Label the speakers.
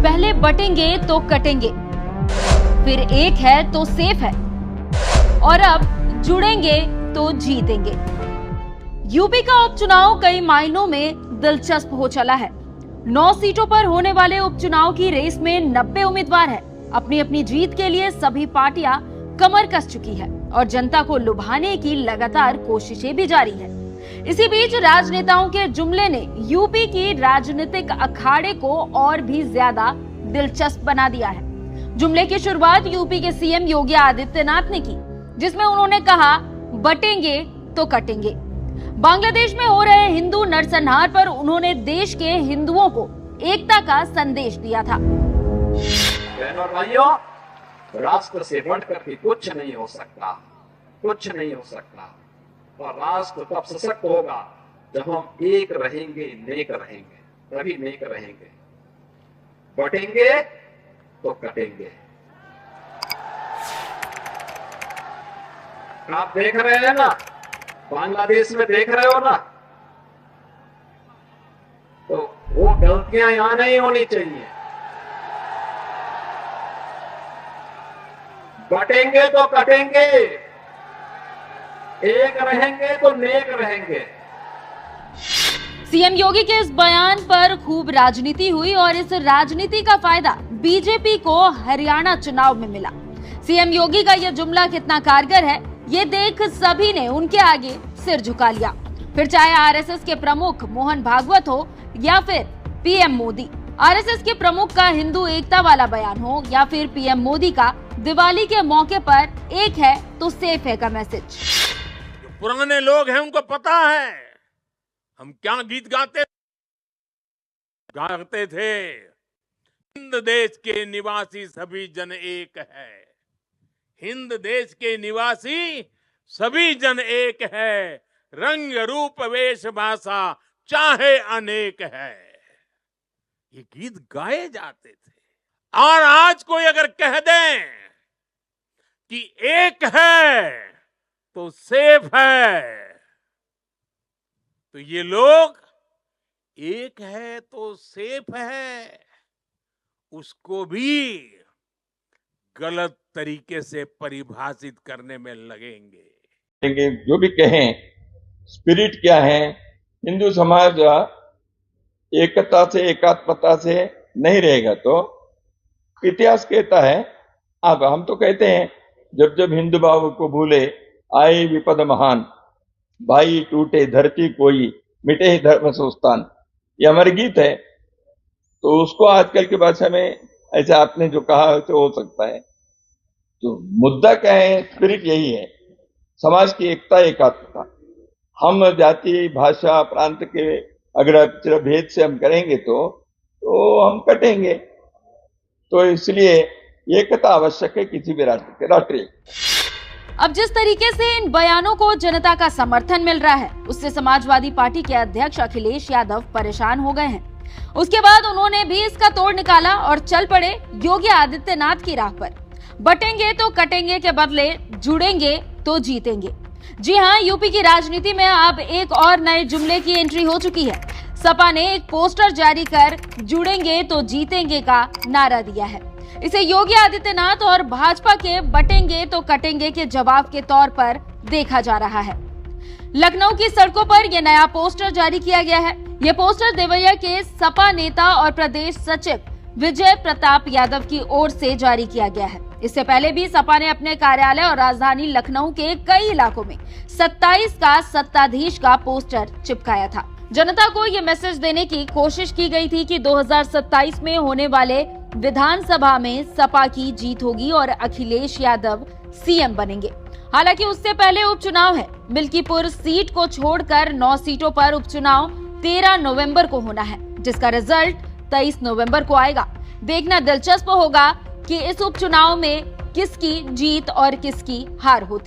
Speaker 1: पहले बटेंगे तो कटेंगे, फिर एक है तो सेफ है, और अब जुड़ेंगे तो जीतेंगे। यूपी का उपचुनाव कई मायनों में दिलचस्प हो चला है। 9 सीटों पर होने वाले उपचुनाव की रेस में 90 उम्मीदवार हैं। अपनी अपनी जीत के लिए सभी पार्टियां कमर कस चुकी है और जनता को लुभाने की लगातार कोशिशें भी जारी है। इसी बीच राजनेताओं के जुमले ने यूपी की राजनीतिक अखाड़े को और भी ज्यादा दिलचस्प बना दिया है। जुमले की शुरुआत यूपी के सीएम योगी आदित्यनाथ ने की, जिसमें उन्होंने कहा, बटेंगे तो कटेंगे। बांग्लादेश में हो रहे हिंदू नरसंहार पर उन्होंने देश के हिंदुओं को एकता का संदेश दिया था।
Speaker 2: बहनों और भाइयों, राष्ट्र से बढ़कर के कुछ नहीं हो सकता, कुछ नहीं हो सकता। और राष्ट्र तब सशक्त होगा जब हम एक रहेंगे, नेक रहेंगे, तभी नेक रहेंगे। बटेंगे तो कटेंगे। आप देख रहे हैं ना, बांग्लादेश में देख रहे हो ना, तो वो गलतियां यहां नहीं होनी चाहिए। बटेंगे तो कटेंगे, एक रहेंगे तो नेक रहेंगे।
Speaker 1: सीएम योगी के इस बयान पर खूब राजनीति हुई और इस राजनीति का फायदा बीजेपी को हरियाणा चुनाव में मिला। सीएम योगी का यह जुमला कितना कारगर है, ये देख सभी ने उनके आगे सिर झुका लिया। फिर चाहे आरएसएस के प्रमुख मोहन भागवत हो या फिर पीएम मोदी, आरएसएस के प्रमुख का हिंदू एकता वाला बयान हो या फिर पीएम मोदी का दिवाली के मौके पर एक है तो सेफ है का मैसेज।
Speaker 3: पुराने लोग हैं, उनको पता है हम क्या गीत गाते थे। हिंद देश के निवासी सभी जन एक है, हिंद देश के निवासी सभी जन एक है, रंग रूप वेश भाषा चाहे अनेक है। ये गीत गाए जाते थे। और आज कोई अगर कह दें कि एक है तो सेफ है, तो ये लोग एक है तो सेफ है उसको भी गलत तरीके से परिभाषित करने में लगेंगे।
Speaker 4: जो भी कहें, स्पिरिट क्या है, हिंदू समाज एकता से एकात्मता से नहीं रहेगा तो इतिहास कहता है। अब हम तो कहते हैं, जब जब हिंदू भाव को भूले आए विपद महान, भाई टूटे धरती कोई, मिटे धर्म संस्थान। ये अमर गीत है, तो उसको आजकल की भाषा में ऐसा आपने जो कहा तो हो सकता है। तो मुद्दा क्या है, स्पिरिट यही है, समाज की एकता एकात्मता। हम जाति भाषा प्रांत के अगर भेद से हम करेंगे तो हम कटेंगे। तो इसलिए एकता आवश्यक है किसी भी राष्ट्र के राष्ट्रीय।
Speaker 1: अब जिस तरीके से इन बयानों को जनता का समर्थन मिल रहा है, उससे समाजवादी पार्टी के अध्यक्ष अखिलेश यादव परेशान हो गए हैं। उसके बाद उन्होंने भी इसका तोड़ निकाला और चल पड़े योगी आदित्यनाथ की राह पर। बटेंगे तो कटेंगे के बदले जुड़ेंगे तो जीतेंगे। जी हां, यूपी की राजनीति में अब एक और नए जुमले की एंट्री हो चुकी है। सपा ने एक पोस्टर जारी कर जुड़ेंगे तो जीतेंगे का नारा दिया है। इसे योगी आदित्यनाथ और भाजपा के बटेंगे तो कटेंगे के जवाब के तौर पर देखा जा रहा है। लखनऊ की सड़कों पर यह नया पोस्टर जारी किया गया है। यह पोस्टर देवरिया के सपा नेता और प्रदेश सचिव विजय प्रताप यादव की ओर से जारी किया गया है। इससे पहले भी सपा ने अपने कार्यालय और राजधानी लखनऊ के कई इलाकों में 27 का सत्ताधीश का पोस्टर चिपकाया था। जनता को यह मैसेज देने की कोशिश की गई थी कि 2027 में होने वाले विधानसभा में सपा की जीत होगी और अखिलेश यादव सीएम बनेंगे। हालांकि उससे पहले उपचुनाव है। मिल्कीपुर सीट को छोड़कर 9 सीटों पर उपचुनाव 13 नवंबर को होना है, जिसका रिजल्ट 23 नवंबर को आएगा। देखना दिलचस्प होगा कि इस उपचुनाव में किसकी जीत और किसकी हार होती।